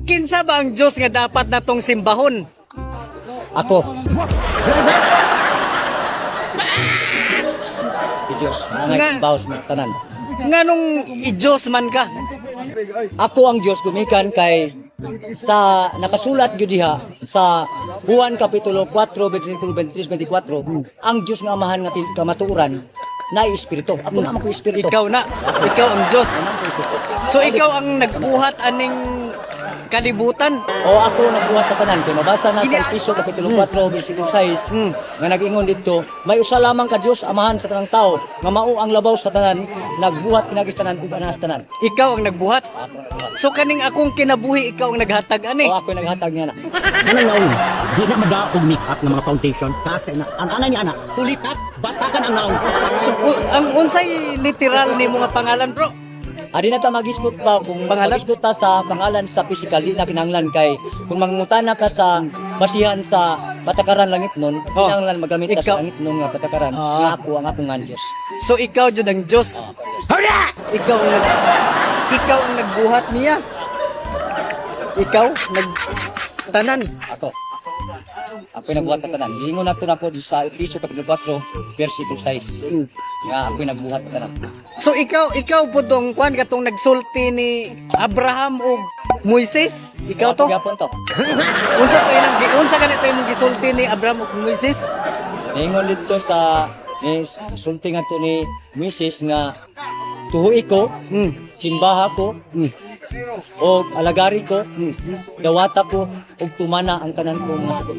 Kinsa ba ang Diyos nga dapat natong simbahon? Ako. Si Diyos, mga Nga- bawas ng tanan. Nganong i-Diyos man ka? Ako ang Diyos gumikan kay sa nakasulat gyud diha sa Juan kapitulo 4 bersikulo 23-24 ang Diyos nga amahan nga kamatuoran na espiritu. Ako naman ko espiritu. Ikaw na. Ikaw ang Diyos. Ako naman ko espiritu. So ikaw ang nagbuhat aning kalibutan. O ako nagbuhat sa tanan kay mabasa na sa Efeso kapitulo 4 bersikulo 6 nga nag-ingon dito, may usa lamang ka Dios amahan sa tanang tao nga mao ang labaw sa tanan, nagbuhat pinagis tanan ug anas tanan. Ikaw ang nagbuhat. Ako nagbuhat. So kaning akong kinabuhi ikaw ang naghatag ani. O ako naghatag niya na. Anong naon? Di na madaog make-up ng mga foundation. Kasi na, ang anay niya anak, tulitat, batakan ang naon. So ang unsay literal ni mga pangalan bro? Adi na ta magisgot pa kung Pangalan? magisgot ta sa pangalan sa physical di na kinahanglan kay kung mangungutana ka sa basihan sa patakaran langit nun, Oh. kinahanglan magamit ka Ikaw- sa langit nun nga patakaran. Ah. Nga ako ang akong nga Diyos. So ikaw jud ang Diyos. Ikaw ang ikaw ang nagbuhat niya. Ikaw nagtanan. Ako. Ako yung nagbuhat ng tanan. Giingon nato na po sa Efeso kapitulo 4 versikulo 6. Nga ako yung nagbuhat ng tanan. So ikaw po tong kwan katong nagsulti ni Abraham o Moises. Ikaw to. Gyapon to. Unsa ganito yung gisulti ni Abraham o Moises? Giingon dito sa sulti nga to ni Mrs. nga tuhoy ko, simbaha ko, o alagari ko, dawata ko, ug tumana ang tanan ko mga sagot.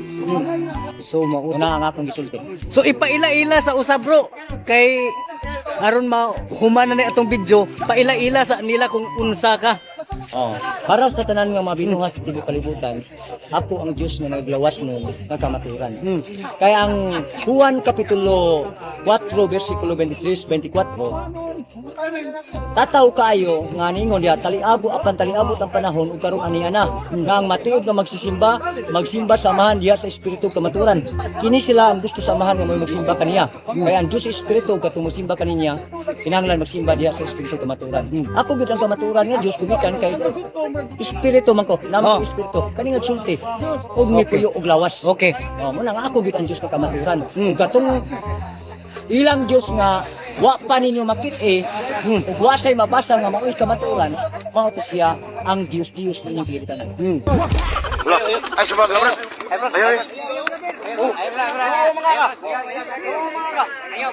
So Una ang akong gisulti. So ipaila-ila sa usa bro kay aron humana ni atong video, paila-ila sa nila kung unsa ka. Oh, para sa tanan nga mabinuha sa tibuok kalibutan, ako ang Dios nga naglawas nun nga kamaturan. Kaya ang Juan kapitulo 4 bersikulo 23-24 tataw kayo nga ningon diha taliabo apan taliabot ang panahon ug karon ani ana nga ang matuod nga magsimba samahan diha sa espiritu kamaturan. Kini sila ang gusto samahan nga may magsimba kaniya. Kaya ang Dios espiritu katong mosimba kaniya kinahanglan magsimba diha sa espiritu kamaturan. Ako gid ang kamaturan nga Dios gumikan kay espiritu man ko, namang espiritu kani nga sulti ug mipuyo ug lawas. Okay. Oh, muna nga ako gid ang Dios ka kamaturan. Katong ilang Dios nga wa pa ninyo makit-e, ug wa say mabasa nga mao'y kamaturan, mao to siya ang Dios ninyo gilitan. Ay, sabag, labran. Ay, ay. Ayaw,